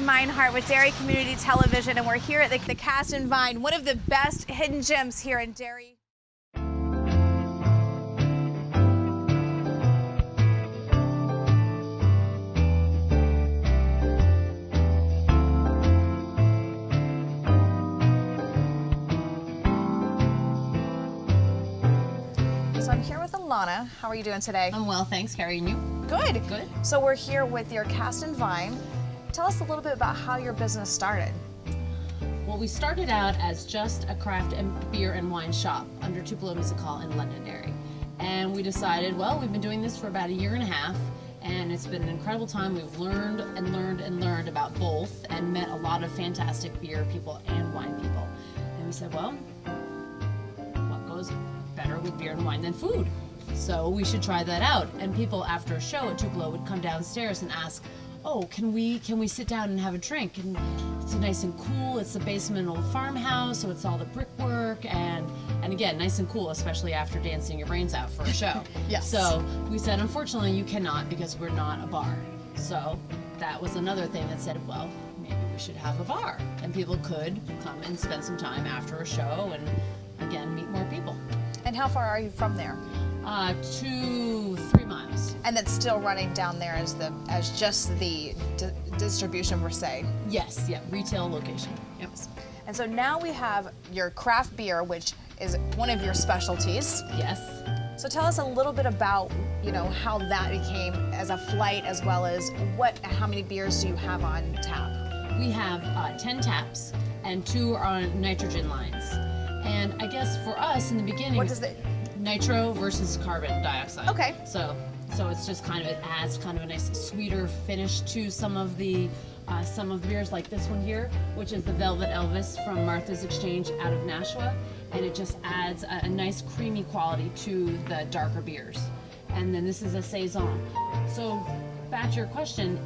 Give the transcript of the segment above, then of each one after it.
Meinhardt with Derry Community Television, and we're here at the Cask and Vine, one of the best hidden gems here in Derry. So I'm here with Alana. How are you doing today? I'm well, thanks, Carrie. And you? Good. Good. So we're here with your Cask and Vine. Tell us a little bit about how your business started. Well, we started out as just a craft and beer and wine shop under Tupelo Music Hall in Londonderry. And we decided, well, we've been doing this for about a year and a half, and it's been an incredible time. We've learned and learned and learned about both and met a lot of fantastic beer people and wine people. And we said, well, what goes better with beer and wine than food? So we should try that out. And people after a show at Tupelo would come downstairs and ask, oh, can we sit down and have a drink? And it's nice and cool. It's the basement old farmhouse, so it's all the brickwork, and again, nice and cool, especially after dancing your brains out for a show. Yes. So we said, unfortunately, you cannot, because we're not a bar. So that was another thing that said, well, maybe we should have a bar, and people could come and spend some time after a show and again meet more people. And how far are you from there? 2-3 miles. And that's still running down there as just the distribution per se. Yes, yeah, retail location. Yep. And so now we have your craft beer, which is one of your specialties. Yes. So tell us a little bit about, how that became as a flight, as well as how many beers do you have on tap? We have 10 taps, and 2 are on nitrogen lines. And I guess for us in the beginning, What does that? Nitro versus carbon dioxide. Okay. So it's just it adds kind of a nice sweeter finish to some of the beers, like this one here, which is the Velvet Elvis from Martha's Exchange out of Nashua, and it just adds a nice creamy quality to the darker beers. And then this is a saison. So back to your question,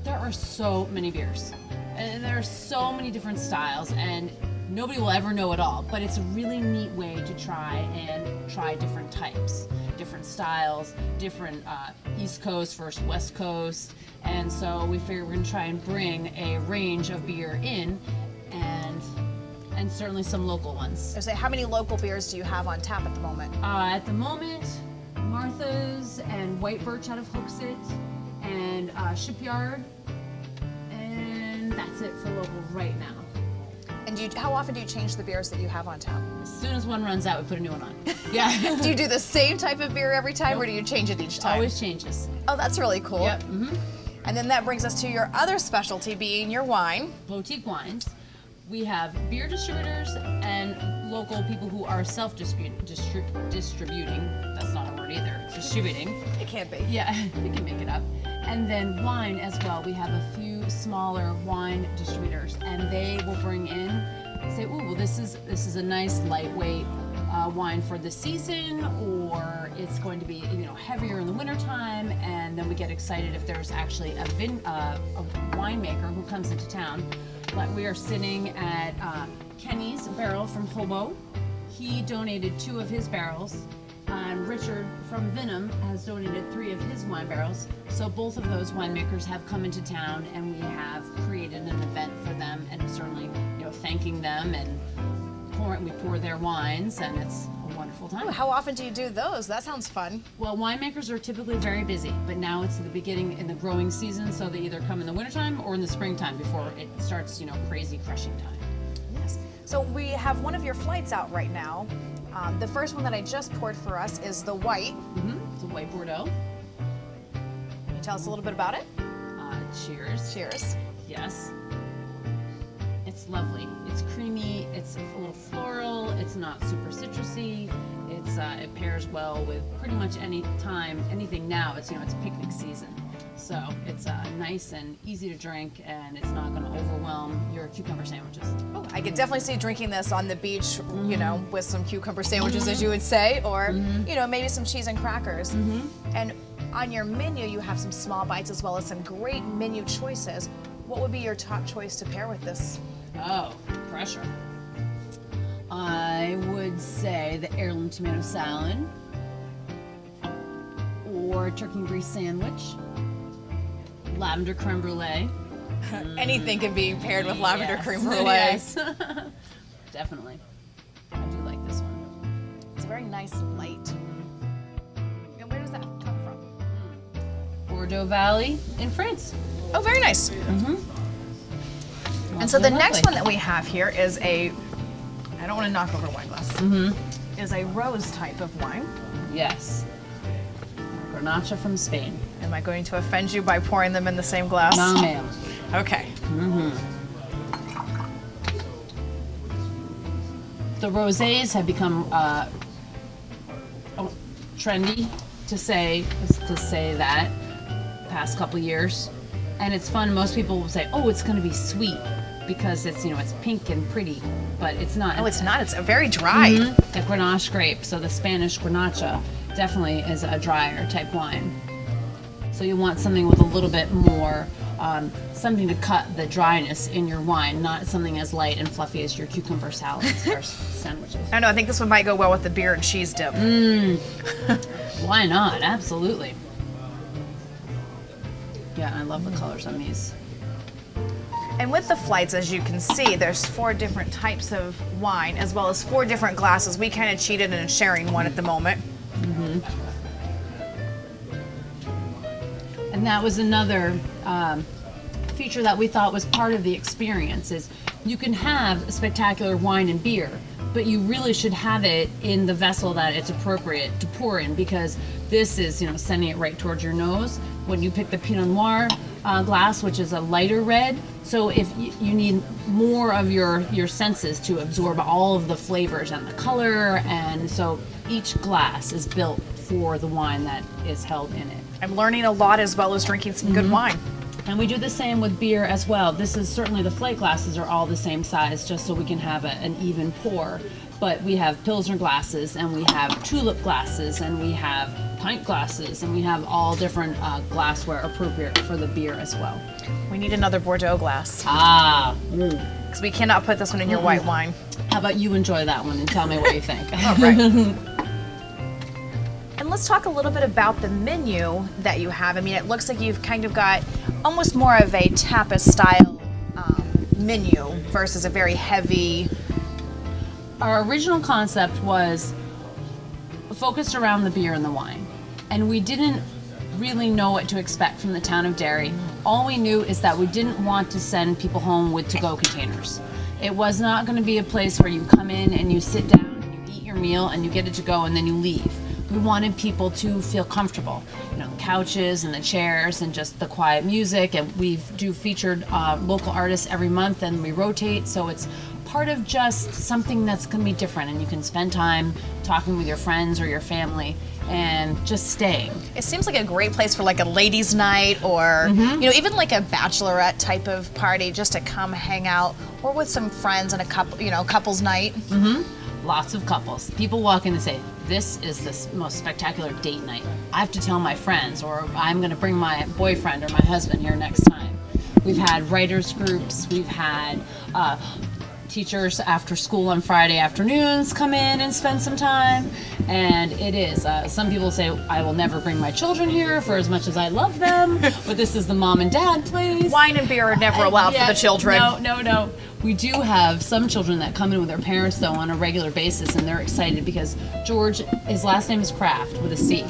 there are so many beers, and there are so many different styles, and nobody will ever know it all, but it's a really neat way to try different types, different styles, different East Coast versus West Coast. And so we figured we're gonna try and bring a range of beer in, and certainly some local ones. So how many local beers do you have on tap at the moment? At the moment, Martha's and White Birch out of Hooksett and Shipyard, and that's it for local right now. And how often do you change the beers that you have on tap? As soon as one runs out, we put a new one on. Yeah. Do you do the same type of beer every time, or do you change it each time? Always changes. Oh, that's really cool. Yep. Mm-hmm. And then that brings us to your other specialty, being your wine. Boutique wines. We have beer distributors and local people who are self-distributing. That's not a word either. Distributing. It can't be. Yeah, we can make it up. And then wine as well. We have a few smaller wine distributors, and they will bring in, say, ooh, well, this is a nice lightweight wine for the season, or it's going to be heavier in the wintertime. And then we get excited if there's actually a winemaker who comes into town. Like we are sitting at Kenny's barrel from Hobo. He donated 2 of his barrels. And Richard from Venom has donated 3 of his wine barrels. So both of those winemakers have come into town, and we have created an event for them, and certainly, thanking them, and we pour their wines, and it's a wonderful time. Ooh, how often do you do those? That sounds fun. Well, winemakers are typically very busy, but now it's the beginning in the growing season, so they either come in the wintertime or in the springtime before it starts, crazy crushing time. Yes. So we have one of your flights out right now. The first one that I just poured for us is the white. Mm-hmm. It's a white Bordeaux. Can you tell us a little bit about it? Cheers. Cheers. Yes. It's lovely. It's creamy. It's a little floral. It's not super citrusy. It pairs well with pretty much anything now. It's picnic season. So it's nice and easy to drink, and it's not going to overwhelm your cucumber sandwiches. Oh, I could definitely see drinking this on the beach, with some cucumber sandwiches, as you would say, or, maybe some cheese and crackers. Mm-hmm. And on your menu, you have some small bites as well as some great menu choices. What would be your top choice to pair with this? Oh, pressure. I would say the heirloom tomato salad, or turkey and grease sandwich, lavender creme brulee, Anything can be paired with lavender Yes. cream brulee. Yes. Definitely. I do like this one. It's a very nice light. And where does that come from? Bordeaux Valley in France. Oh, very nice. And so the next one that we have here is I don't want to knock over wine glasses, is a rose type of wine. Yes. Grenache from Spain. Am I going to offend you by pouring them in the same glass? No, ma'am. Okay. The rosés have become trendy to say that past couple years, and it's fun. Most people will say, "Oh, it's going to be sweet," because it's it's pink and pretty, but it's not. Oh, it's not. It's very dry. The Grenache grape, so the Spanish Grenache, definitely is a drier type wine. So you want something with a little bit more, something to cut the dryness in your wine, not something as light and fluffy as your cucumber salads or sandwiches. I don't know. I think this one might go well with the beer and cheese dip. Why not? Absolutely. Yeah, I love the colors on these. And with the flights, as you can see, there's 4 different types of wine, as well as 4 different glasses. We kind of cheated in sharing one at the moment. And that was another feature that we thought was part of the experience is you can have a spectacular wine and beer, but you really should have it in the vessel that it's appropriate to pour in, because this is, sending it right towards your nose. When you pick the Pinot Noir glass, which is a lighter red, so if you need more of your senses to absorb all of the flavors and the color, and so each glass is built for the wine that is held in it. I'm learning a lot as well as drinking some good wine. And we do the same with beer as well. This is certainly, the flight glasses are all the same size, just so we can have an even pour. But we have Pilsner glasses, and we have tulip glasses, and we have pint glasses, and we have all different glassware appropriate for the beer as well. We need another Bordeaux glass, because we cannot put this one in your white wine. How about you enjoy that one and tell me what you think? All right. And let's talk a little bit about the menu that you have. I mean, it looks like you've kind of got almost more of a tapas style menu versus a very heavy. Our original concept was focused around the beer and the wine, and we didn't really know what to expect from the town of Derry. All we knew is that we didn't want to send people home with to-go containers. It was not going to be a place where you come in and you sit down and you eat your meal and you get it to go and then you leave. We wanted people to feel comfortable, the couches and the chairs and just the quiet music. And we do featured local artists every month, and we rotate, so it's part of just something that's going to be different, and you can spend time talking with your friends or your family and just staying. It seems like a great place for like a ladies' night, or even like a bachelorette type of party, just to come hang out, or with some friends and a couple, couples night. Lots of couples. People walk in and say, "This is the most spectacular date night. I have to tell my friends, or I'm going to bring my boyfriend or my husband here next time." We've had writers groups. We've had teachers after school on Friday afternoons come in and spend some time. And it is, some people say, "I will never bring my children here for as much as I love them," but this is the mom and dad place. Wine and beer are never allowed for the children. No. We do have some children that come in with their parents, though, on a regular basis, and they're excited because George, his last name is Kraft with a C,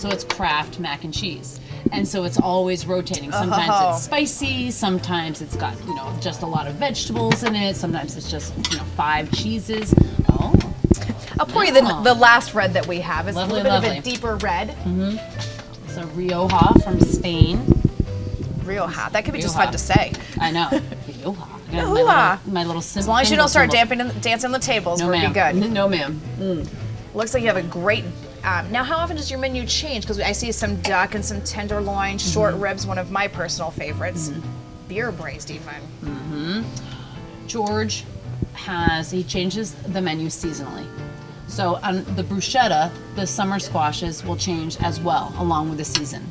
so it's Kraft mac and cheese. And so it's always rotating. Sometimes it's spicy, sometimes it's got, just a lot of vegetables in it, sometimes it's just, 5 cheeses. Oh. I'll pour you the last red that we have. It's Lovely, a little bit lovely. of a deeper red. It's a Rioja from Spain. Rioja. That could be just fun to say. I know. Rioja. Rioja. My little As long as you don't start dancing on the tables, no, we'll be good. No, ma'am. Looks like you have a great. Now, how often does your menu change? Because I see some duck and some tenderloin, short ribs, one of my personal favorites. Beer braised, even. George he changes the menu seasonally. So on the bruschetta, the summer squashes will change as well, along with the season.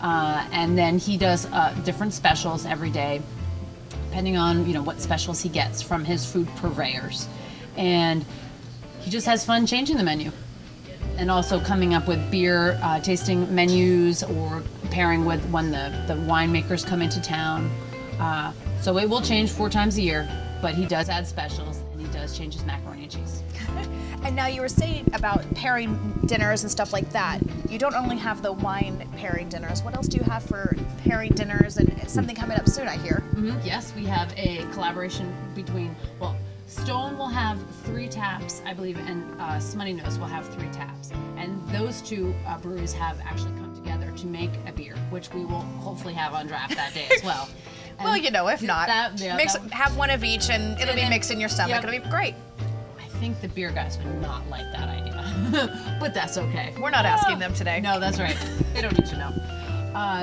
And then he does different specials every day, depending on what specials he gets from his food purveyors. And he just has fun changing the menu. And also coming up with beer tasting menus, or pairing with when the winemakers come into town. So it will change 4 times a year, but he does add specials and he does change his macaroni and cheese. And now you were saying about pairing dinners and stuff like that. You don't only have the wine pairing dinners. What else do you have for pairing dinners and something coming up soon, I hear? Yes, we have a collaboration between, Stone will have 3 taps, I believe, and Smutty Nose will have 3 taps. And those 2 breweries have actually come together to make a beer, which we will hopefully have on draft that day as well. Well, if not, have one of each and it'll be mixed in your stomach. It'll be great. I think the beer guys would not like that idea, but that's okay. We're not asking them today. No, that's right. They don't need to know.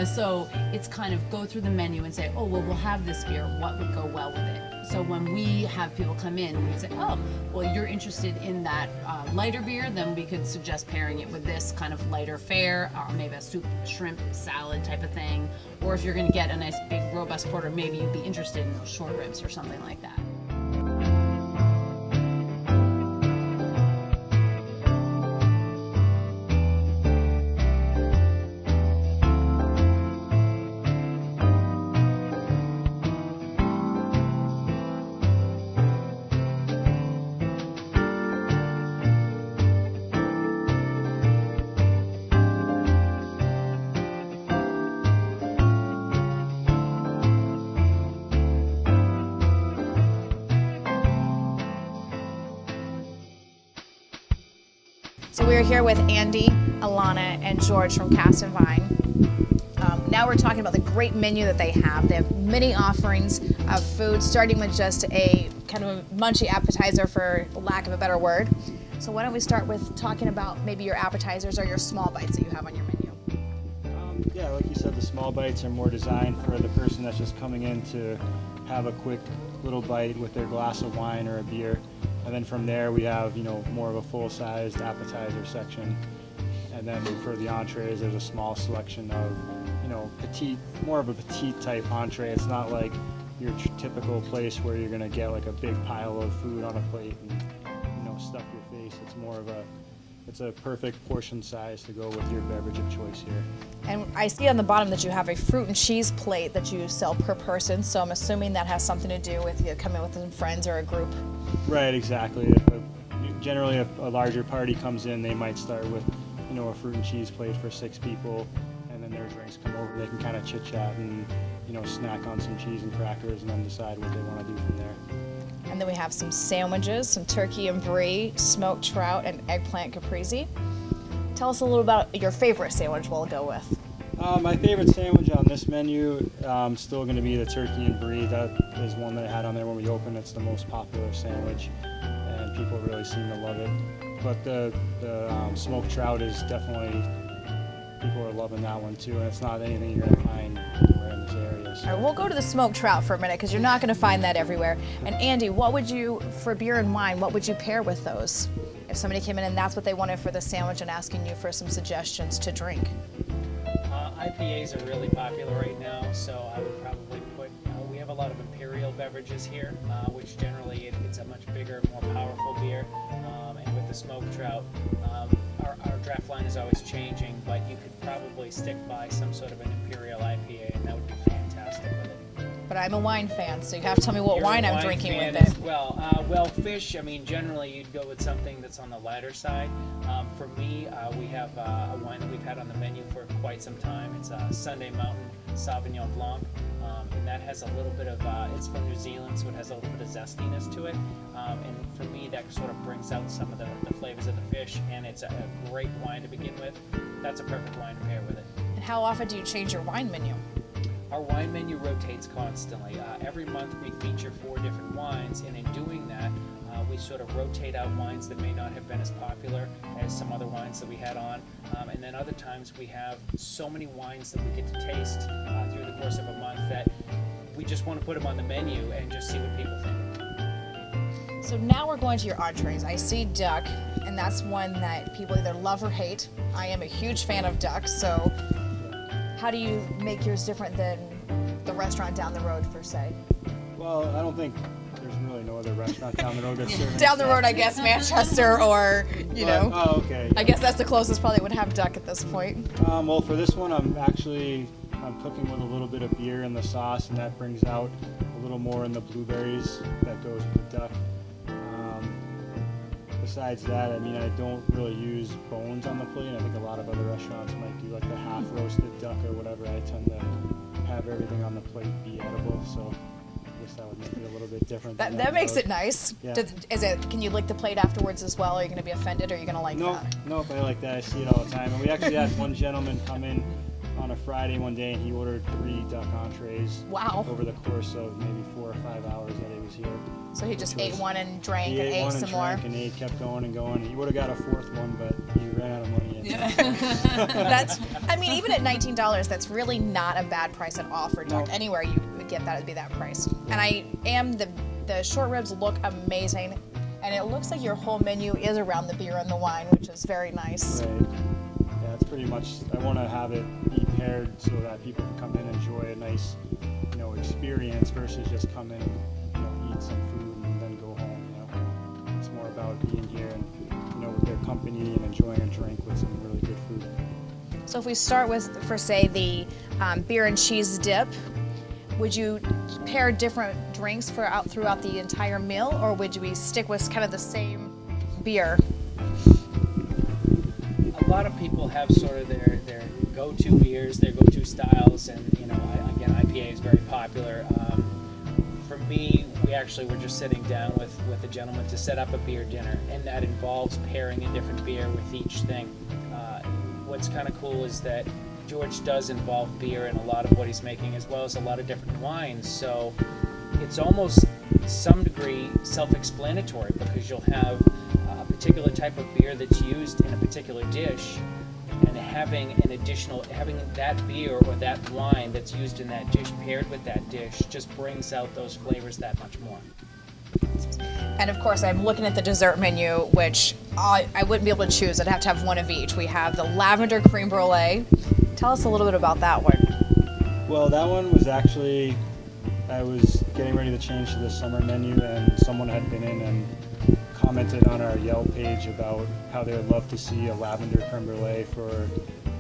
So it's kind of go through the menu and say, oh, well, we'll have this beer. What would go well with it? So when we have people come in, we say, oh, well, you're interested in that lighter beer, then we could suggest pairing it with this kind of lighter fare, maybe a soup, shrimp, salad type of thing. Or if you're going to get a nice big robust porter, maybe you'd be interested in those short ribs or something like that. So we are here with Andy, Alana, and George from Cask and Vine. Now we're talking about the great menu that they have. They have many offerings of food, starting with just a kind of a munchy appetizer, for lack of a better word. So why don't we start with talking about maybe your appetizers or your small bites that you have on your menu? Yeah, like you said, the small bites are more designed for the person that's just coming in to have a quick little bite with their glass of wine or a beer. And then from there we have, more of a full-sized appetizer section. And then for the entrees, there's a small selection of, petite, more of a petite type entree. It's not like your typical place where you're gonna get like a big pile of food on a plate and, stuff your face. It's more of it's a perfect portion size to go with your beverage of choice here. And I see on the bottom that you have a fruit and cheese plate that you sell per person, so I'm assuming that has something to do with you coming with some friends or a group. Right, exactly. Generally, if a larger party comes in, they might start with, a fruit and cheese plate for 6 people, and then their drinks come over. They can kind of chit-chat and, snack on some cheese and crackers and then decide what they want to do from there. And then we have some sandwiches, some turkey and brie, smoked trout, and eggplant caprese. Tell us a little about your favorite sandwich we'll go with. My favorite sandwich on this menu still going to be the turkey and brie. That is one that I had on there when we opened. It's the most popular sandwich, and people really seem to love it. But the smoked trout is definitely, people are loving that one too, and it's not anything you're going to find anywhere in this area. So. All right, we'll go to the smoked trout for a minute because you're not going to find that everywhere. And Andy, for beer and wine, what would you pair with those? If somebody came in and that's what they wanted for the sandwich and asking you for some suggestions to drink. IPAs are really popular right now, so I would probably put, we have a lot of imperial beverages here, which generally it's a much bigger, more powerful beer. And with the smoked trout, our draft line is always changing, but you could probably stick by some sort of an imperial IPA, and that would be fantastic with it. But I'm a wine fan, so you have to tell me what You're wine a I'm wine drinking fan with it. as well. Fish, generally you'd go with something that's on the lighter side. For me, we have a wine that we've had on the menu for quite some time. It's a Sunday Mountain Sauvignon Blanc, and that has a little bit of, it's from New Zealand, so it has a little bit of zestiness to it. And for me, that sort of brings out some of the flavors of the fish, and it's a great wine to begin with. That's a perfect wine to pair with it. And how often do you change your wine menu? Our wine menu rotates constantly. Every month we feature 4 different wines, and in doing that, we sort of rotate out wines that may not have been as popular as some other wines that we had on. And then other times we have so many wines that we get to taste through the course of a month that we just want to put them on the menu and just see what people think. So now we're going to your entrees. I see duck, and that's one that people either love or hate. I am a huge fan of duck, so how do you make yours different than the restaurant down the road, per se? Well, I don't think there's really no other restaurant down the road that's serving Down the road, I guess, Manchester or, Oh, okay. I guess that's the closest probably would have duck at this point. Well, for this one, I'm actually I'm cooking with a little bit of beer in the sauce, and that brings out a little more in the blueberries that goes with the duck. Besides that, I mean, I don't really use bones on the plate. I think a lot of other restaurants might do like the half roasted duck or whatever. I tend to have everything on the plate be edible, so I guess that would make it a little bit different. That makes it nice. Yeah. Can you lick the plate afterwards as well? Are you going to be offended, or are you going to like Nope, that? nope, I like that. I see it all the time. And we actually had one gentleman come in on a Friday one day, and he ordered 3 duck entrees. Wow. Over the course of maybe 4 or 5 hours that he was here. So he just Which ate was- one and drank He and ate ate one some and more. drank and ate, kept going and going. He would have got a 4th one, but he ran out of money. That's, I mean, even at $19, that's really not a bad price at all for duck. No. Anywhere you would get that would be that price. And the short ribs look amazing, and it looks like your whole menu is around the beer and the wine, which is very nice. Right. Yeah, it's pretty much, I want to have it be paired so that people can come in and enjoy a nice, experience versus just come in and, eat some food and then go home, It's more about being here and, with their company and enjoying a drink with some really good food. So if we start with, for say, the beer and cheese dip, would you pair different drinks throughout the entire meal, or would we stick with kind of the same beer? A lot of people have sort of their go-to beers, their go-to styles, and again, IPA is very popular. For me, we actually were just sitting down with a gentleman to set up a beer dinner, and that involves pairing a different beer with each thing. What's kind of cool is that George does involve beer in a lot of what he's making, as well as a lot of different wines. So it's almost some degree self-explanatory, because you'll have a particular type of beer that's used in a particular dish, and having that beer or that wine that's used in that dish paired with that dish just brings out those flavors that much more. And of course, I'm looking at the dessert menu, which I wouldn't be able to choose. I'd have to have one of each. We have the lavender creme brulee. Tell us a little bit about that one. Well, that one was actually, I was getting ready to change to the summer menu, and someone had been in and commented on our Yelp page about how they would love to see a lavender creme brulee for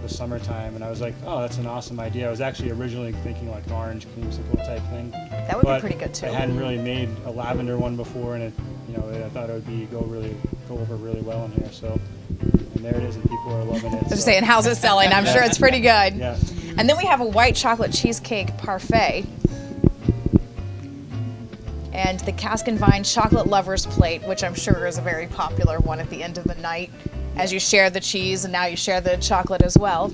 the summertime, and I was like, oh, that's an awesome idea. I was actually originally thinking like orange creamsicle type thing. That would be pretty good too. I hadn't really made a lavender one before, and I thought it would go over really well in here. So, and there it is, and people are loving it. I'm just saying, how's it selling? I'm sure it's pretty good. Yeah. And then we have a white chocolate cheesecake parfait. And the Cask and Vine chocolate lover's plate, which I'm sure is a very popular one at the end of the night, as you share the cheese and now you share the chocolate as well.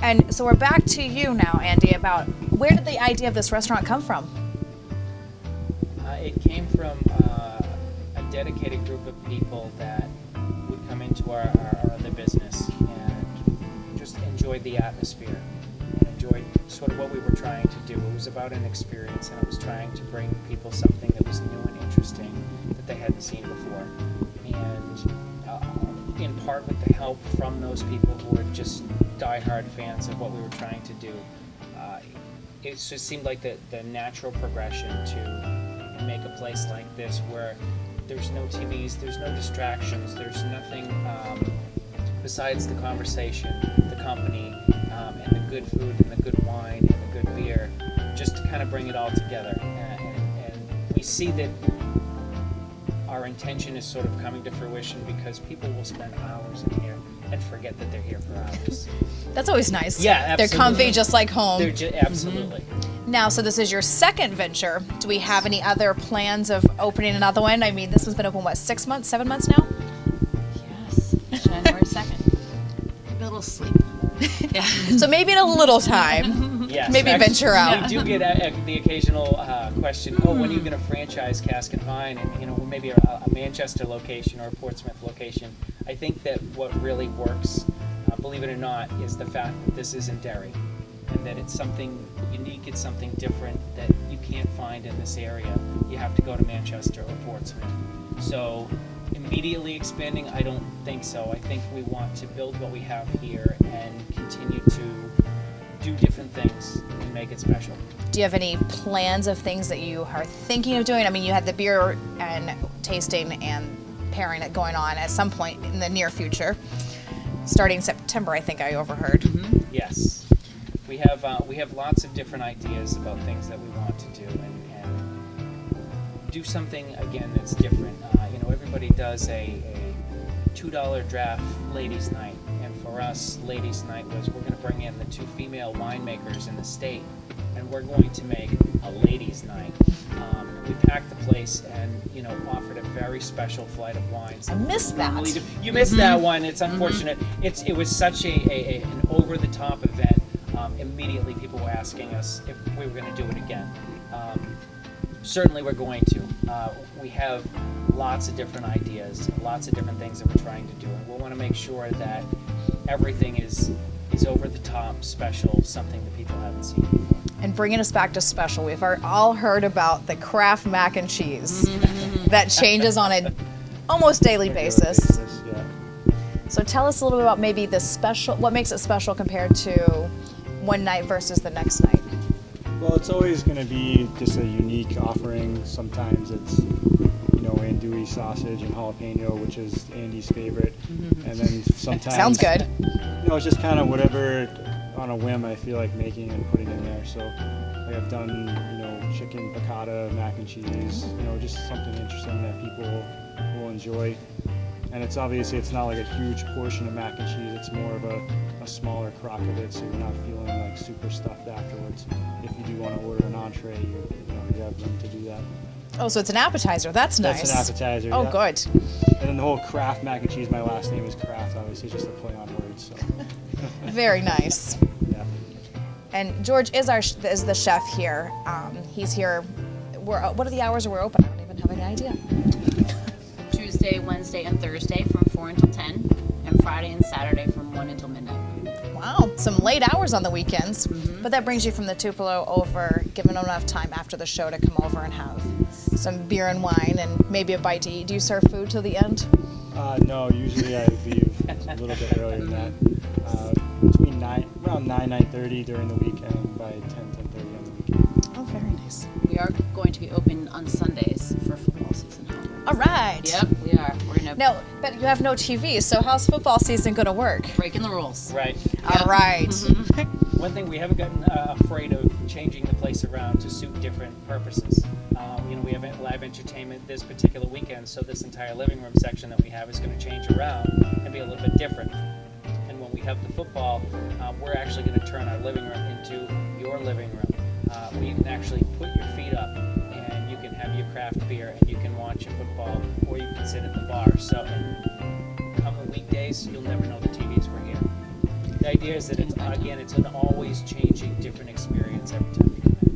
And so we're back to you now, Andy, about where did the idea of this restaurant come from? It came from a dedicated group of people that would come into our other business and just enjoyed the atmosphere and enjoyed sort of what we were trying to do. It was about an experience, and it was trying to bring people something that was new and interesting that they hadn't seen before. And in part with the help from those people who were just diehard fans of what we were trying to do, it just seemed like the natural progression to make a place like this where there's no TVs, there's no distractions, there's nothing besides the conversation, the company, and the good food and the good wine and the good beer, just to kind of bring it all together. And we see that our intention is sort of coming to fruition, because people will spend hours in here and forget that they're here for hours. That's always nice. Yeah, absolutely. They're comfy, just like home. Absolutely. Now, so this is your second venture. Do we have any other plans of opening another one? I mean, this has been open, what, 6 months, 7 months now? Yes, January 2nd. A little sleep. Yeah. So maybe in a little time, Yes, maybe actually, venture out. We do get the occasional question, when are you going to franchise Cask and Vine? And, maybe a Manchester location or a Portsmouth location. I think that what really works, believe it or not, is the fact that this is in Derry, and that it's something unique, it's something different that you can't find in this area. You have to go to Manchester or Portsmouth. So immediately expanding, I don't think so. I think we want to build what we have here and continue to do different things and make it special. Do you have any plans of things that you are thinking of doing? I mean, you had the beer and tasting and pairing it going on at some point in the near future, starting September, I think I overheard. Yes. we have lots of different ideas about things that we want to do and do something again that's different. Everybody does a $2 draft ladies' night, and for us, ladies' night was we're going to bring in the 2 female winemakers in the state, and we're going to make a ladies' night. We packed the place and offered a very special flight of wines. I missed that. You missed that one. It's unfortunate. It was such an over-the-top event. Immediately, people were asking us if we were going to do it again. Certainly, we're going to. We have lots of different ideas, lots of different things that we're trying to do, and we want to make sure that everything is over the top, special, something that people haven't seen before. And bringing us back to special, we've all heard about the Kraft mac and cheese that changes on an almost daily basis. Yeah. So tell us a little bit about maybe what makes it special compared to one night versus the next night. Well, it's always going to be just a unique offering. Sometimes it's, andouille sausage and jalapeno, which is Andy's favorite. And then sometimes... Sounds good. It's just kind of whatever on a whim I feel like making and putting in there. So like I've done, chicken piccata, mac and cheese, just something interesting that people will enjoy. And it's obviously, it's not like a huge portion of mac and cheese. It's more of a smaller crock of it, so you're not feeling like super stuffed afterwards. If you do want to order an entree, you have room to do that. Oh, so it's an appetizer. That's nice. That's an appetizer. Oh, yeah. good. And then the whole Kraft mac and cheese. My last name is Kraft. Obviously, just a play on words. So. Very nice. Yeah. And George is the chef here. He's here. What are the hours we're open? I don't even have any idea. Tuesday, Wednesday, and Thursday from 4 until 10, and Friday and Saturday from 1 until midnight. Wow, some late hours on the weekends. But that brings you from the Tupelo over, giving them enough time after the show to come over and have some beer and wine and maybe a bite to eat. Do you serve food till the end? No, usually I leave a little bit earlier than that. Between around 9:30 during the week, and by 10:30 on the weekend. Oh, very nice. We are going to be open on Sundays for football season. All right. Yep, we are. We're gonna No, but you have no TV, so how's football season going to work? breaking the rules. Right. All right. One thing, we haven't gotten afraid of changing the place around to suit different purposes. We have live entertainment this particular weekend, so this entire living room section that we have is going to change around and be a little bit different. And when we have the football, we're actually going to turn our living room into your living room. Where you can actually put your feet up and you can have your craft beer and you can watch your football, or you can sit at the bar. So, come the weekdays, you'll never know the TVs were here. The idea is that it's an always changing, different experience every time you come in.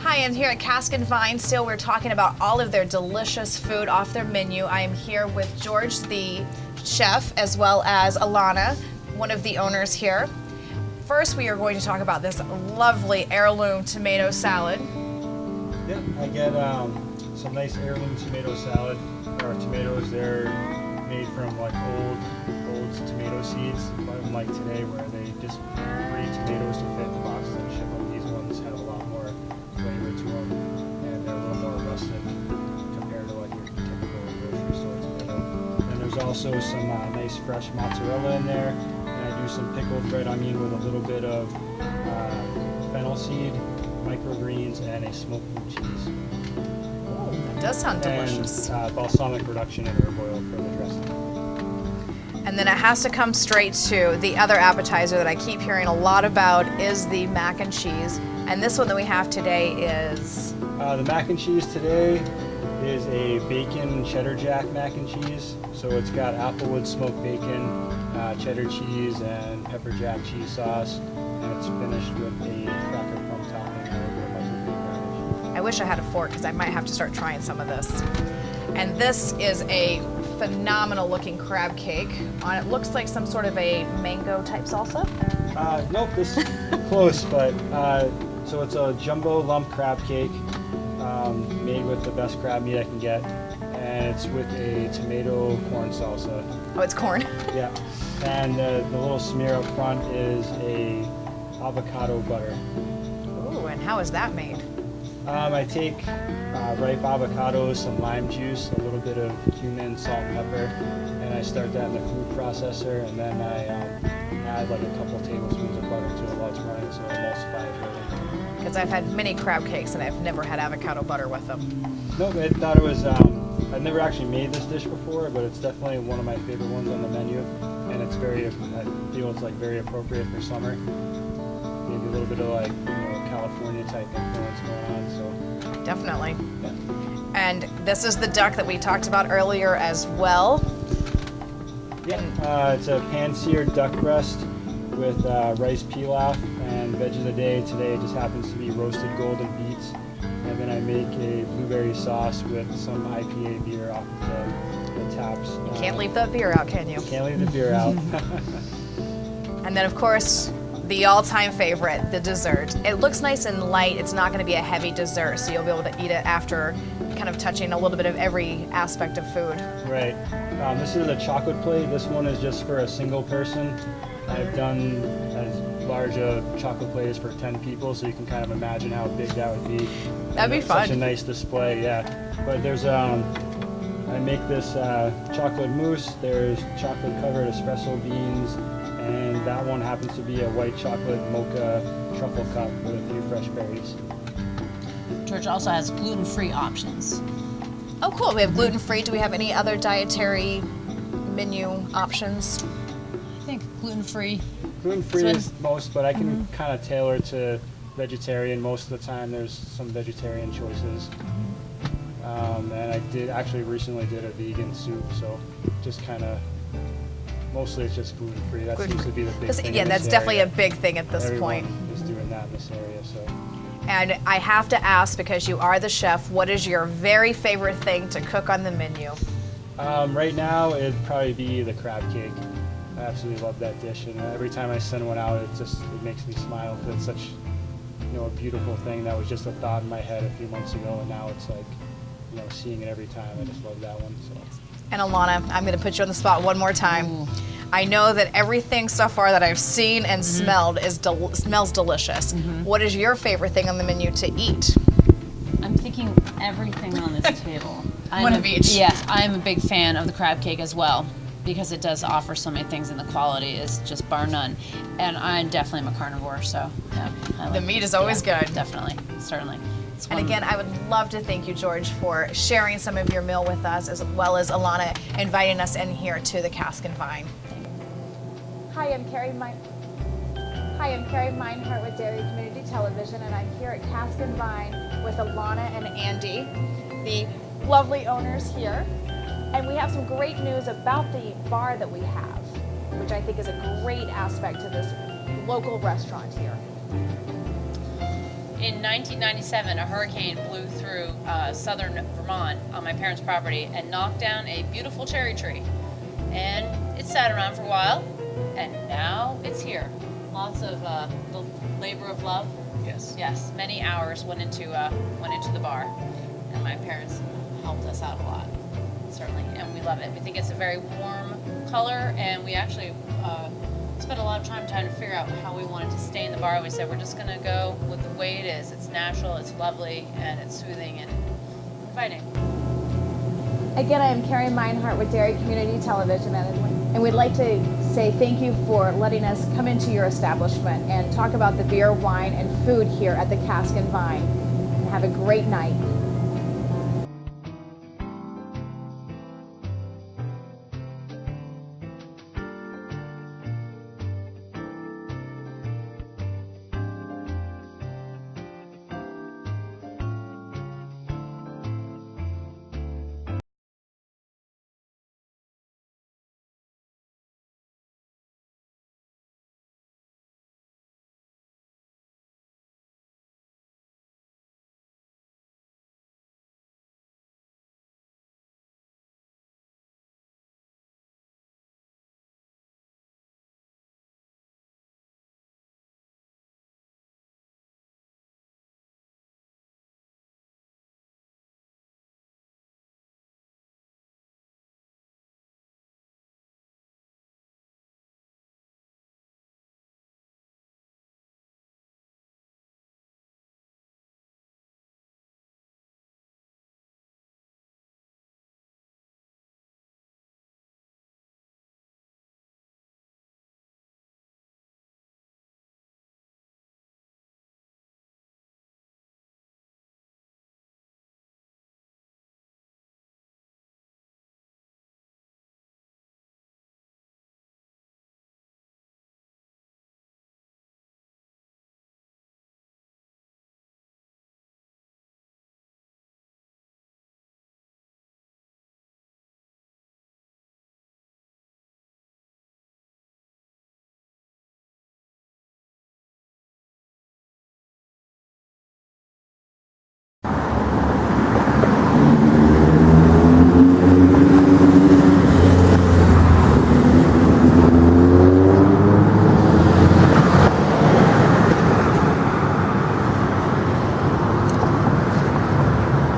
Hi, I'm here at Cask and Vine. Still, we're talking about all of their delicious food off their menu. I am here with George, the chef, as well as Alana, one of the owners here. First, we are going to talk about this lovely heirloom tomato salad. Yeah, I get some nice heirloom tomato salad. Our tomatoes, they're made from like old tomato seeds, unlike today where they just breed tomatoes to fit the boxes and ship them. These ones have a lot more flavor to them, and they're a little more rustic compared to like your typical grocery store tomato. And there's also some nice fresh mozzarella in there, and I do some pickled red onion with a little bit of fennel seed, microgreens, and a smoked blue cheese. Ooh, that does sound delicious. And balsamic reduction and herb oil for the dressing. And then it has to come straight to the other appetizer that I keep hearing a lot about is the mac and cheese. And this one that we have today is... The mac and cheese today is a bacon cheddar jack mac and cheese. So it's got applewood smoked bacon, cheddar cheese and pepper jack cheese sauce, and it's finished with a cracker crumb topping and a little bit of microwave garnish. I wish I had a fork because I might have to start trying some of this. And this is a phenomenal looking crab cake. On it looks like some sort of a mango type salsa. Nope, this is close, but so it's a jumbo lump crab cake made with the best crab meat I can get, and it's with a tomato corn salsa. Oh, it's corn. Yeah, and the little smear up front is a avocado butter. Ooh, and how is that made? I take ripe avocados, some lime juice, a little bit of cumin, salt, and pepper, and I start that in the food processor, and then I add like a couple tablespoons of butter to it while it's running, so I emulsify it really. Because I've had many crab cakes and I've never had avocado butter with them. No, I thought it was, I've never actually made this dish before, but it's definitely one of my favorite ones on the menu, and it's very, I feel it's like very appropriate for summer. Maybe a little bit of like, California type influence going on, so. Definitely. Yeah. And this is the duck that we talked about earlier as well. Yeah, it's a pan-seared duck breast with rice pilaf and veg of the day. Today it just happens to be roasted golden beets. And then I make a blueberry sauce with some IPA beer off of the taps. You can't leave the beer out, can you? Can't leave the beer out. And then, of course, the all-time favorite, the dessert. It looks nice and light. It's not going to be a heavy dessert, so you'll be able to eat it after kind of touching a little bit of every aspect of food. Right. This is a chocolate plate. This one is just for a single person. I've done as large a chocolate plate as for 10 people, so you can kind of imagine how big that would be. That'd be fun. Such a nice display, yeah. But there's, I make this chocolate mousse. There's chocolate covered espresso beans, and that one happens to be a white chocolate mocha truffle cup with a few fresh berries. George also has gluten-free options. Oh, cool. We have gluten-free. Do we have any other dietary menu options? I think gluten-free. Gluten-free So is most, but I can kind of tailor to vegetarian. Most of the time there's some vegetarian choices. And I recently did a vegan soup, so just kind of, mostly it's just gluten-free. That seems to be the big thing. Yeah, in that's this definitely area. a big thing at this Everyone point. is doing that in this area, so. And I have to ask, because you are the chef, what is your very favorite thing to cook on the menu? Right now, it'd probably be the crab cake. I absolutely love that dish, and every time I send one out, it makes me smile, because it's such, a beautiful thing that was just a thought in my head a few months ago, and now it's like, seeing it every time. I just love that one. So. And Alana, I'm going to put you on the spot one more time. Ooh. I know that everything so far that I've seen and smelled smells delicious. What is your favorite thing on the menu to eat? I'm thinking everything on this table. One of each. Yes, I'm a big fan of the crab cake as well, because it does offer so many things, and the quality is just bar none. And I definitely am a carnivore, so yeah. The meat is always good. Definitely, certainly. It's And one- again, I would love to thank you, George, for sharing some of your meal with us, as well as Alana inviting us in here to the Cask and Vine. Hi, I'm Carrie Meinhardt with Derry Community Television, and I'm here at Cask and Vine with Alana and Andy, the lovely owners here. And we have some great news about the bar that we have, which I think is a great aspect to this local restaurant here. In 1997, a hurricane blew through southern Vermont on my parents' property and knocked down a beautiful cherry tree. And it sat around for a while, and now it's here. Lots of the labor of love. Yes. Yes, many hours went into the bar, and my parents helped us out a lot, certainly, and we love it. We think it's a very warm color, and we actually spent a lot of time trying to figure out how we wanted to stay in the bar. We said we're just going to go with the way it is. It's natural, it's lovely, and it's soothing and inviting. Again, I am Carrie Meinhardt with Derry Community Television, and we'd like to say thank you for letting us come into your establishment and talk about the beer, wine, and food here at the Cask and Vine. And have a great night.